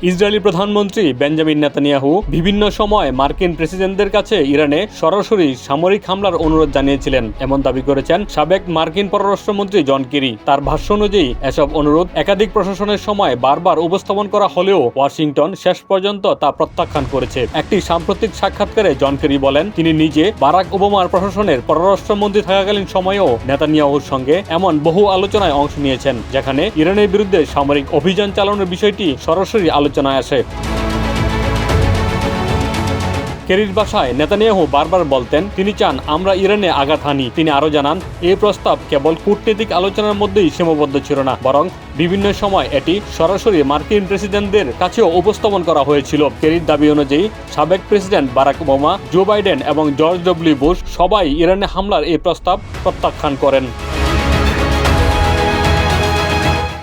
Israeli প্রধানমন্ত্রী Benjamin Netanyahu বিভিন্ন সময় মার্কিন প্রেসিডেন্টদের কাছে ইরানে সরাসরি সামরিক হামলার অনুরোধ জানিয়েছিলেন, এমন দাবি করেছেন সাবেক মার্কিন পররাষ্ট্রমন্ত্রী জন কেরি। তার ভাষ্য অনুযায়ী এসব অনুরোধ একাধিক প্রশাসনের সময় বারবার উপস্থাপন করা হলেও ওয়াশিংটন শেষ পর্যন্ত তা প্রত্যাখ্যান করেছে। একটি সাম্প্রতিক সাক্ষাৎকারে জন কেরি বলেন, তিনি নিজে বারাক ওবামার প্রশাসনের পররাষ্ট্রমন্ত্রী থাকাকালীন সময়েও নেতানিয়াহুর সঙ্গে এমন বহু আলোচনায় অংশ নিয়েছেন, যেখানে ইরানের বিরুদ্ধে সামরিক অভিযান চালানোর বিষয়টি সরাসরি আলোচনায় আসে। কেরির ভাষায়, নেতানিয়াহু বারবার বলতেন তিনি চান আমরা ইরানে আঘাত হানি। তিনি আরও জানান, এই প্রস্তাব কেবল কূটনীতিক আলোচনার মধ্যেই সীমাবদ্ধ ছিল না, বরং বিভিন্ন সময় এটি সরাসরি মার্কিন প্রেসিডেন্টদের কাছেও উপস্থাপন করা হয়েছিল। কেরির দাবি অনুযায়ী সাবেক president Barack Obama, Joe Biden এবং জর্জ ডব্লিউ বুশ সবাই ইরানে হামলার এই প্রস্তাব প্রত্যাখ্যান করেন।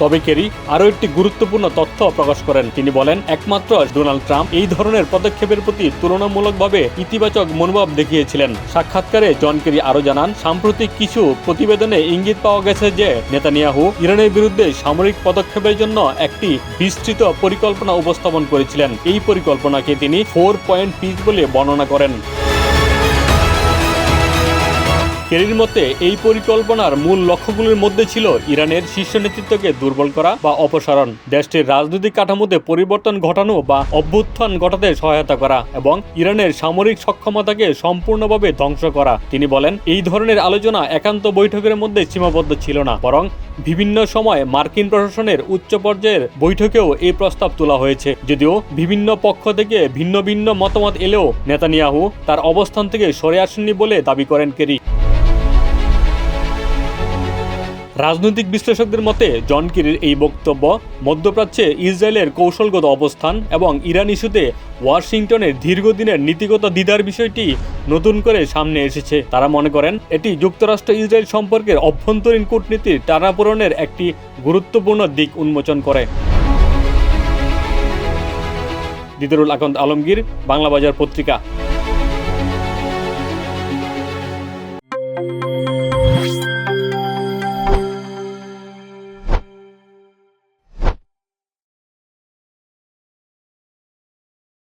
তবে কেরি আরও একটি গুরুত্বপূর্ণ তথ্য প্রকাশ করেন। তিনি বলেন, একমাত্র ডোনাল্ড ট্রাম্প এই ধরনের পদক্ষেপের প্রতি তুলনামূলকভাবে ইতিবাচক মনোভাব দেখিয়েছিলেন। সাক্ষাৎকারে জন কেরি আরও জানান, সাম্প্রতিক কিছু প্রতিবেদনে ইঙ্গিত পাওয়া গেছে যে নেতানিয়াহু ইরানের বিরুদ্ধে সামরিক পদক্ষেপের জন্য একটি বিস্তৃত পরিকল্পনা উপস্থাপন করেছিলেন। এই পরিকল্পনাকে তিনি 4 পয়েন্ট পিস বলে বর্ণনা করেন। কেরির মতে এই পরিকল্পনার মূল লক্ষ্যগুলোর মধ্যে ছিল ইরানের শীর্ষ নেতৃত্বকে দুর্বল করা বা অপসারণ, দেশটির রাজনৈতিক কাঠামোতে পরিবর্তন ঘটানো বা অভ্যুত্থান ঘটাতে সহায়তা করা এবং ইরানের সামরিক সক্ষমতাকে সম্পূর্ণভাবে ধ্বংস করা। তিনি বলেন, এই ধরনের আলোচনা একান্ত বৈঠকের মধ্যে সীমাবদ্ধ ছিল না, বরং বিভিন্ন সময় মার্কিন প্রশাসনের উচ্চ পর্যায়ের বৈঠকেও এই প্রস্তাব তোলা হয়েছে। যদিও বিভিন্ন পক্ষ থেকে ভিন্ন ভিন্ন মতামত এলেও নেতানিয়াহু তার অবস্থান থেকে সরে আসেননি বলে দাবি করেন কেরি। রাজনৈতিক বিশ্লেষকদের মতে জন কেরির এই বক্তব্য মধ্যপ্রাচ্যে ইসরায়েলের কৌশলগত অবস্থান এবং ইরান ইস্যুতে ওয়াশিংটনের দীর্ঘদিনের নীতিগত দ্বিধার বিষয়টি নতুন করে সামনে এসেছে। তারা মনে করেন এটি যুক্তরাষ্ট্র ইসরায়েল সম্পর্কের অভ্যন্তরীণ কূটনীতির টানাপোড়েনের একটি গুরুত্বপূর্ণ দিক উন্মোচন করে। দিদারুল আকন্দ আলমগীর, বাংলা বাজার পত্রিকা।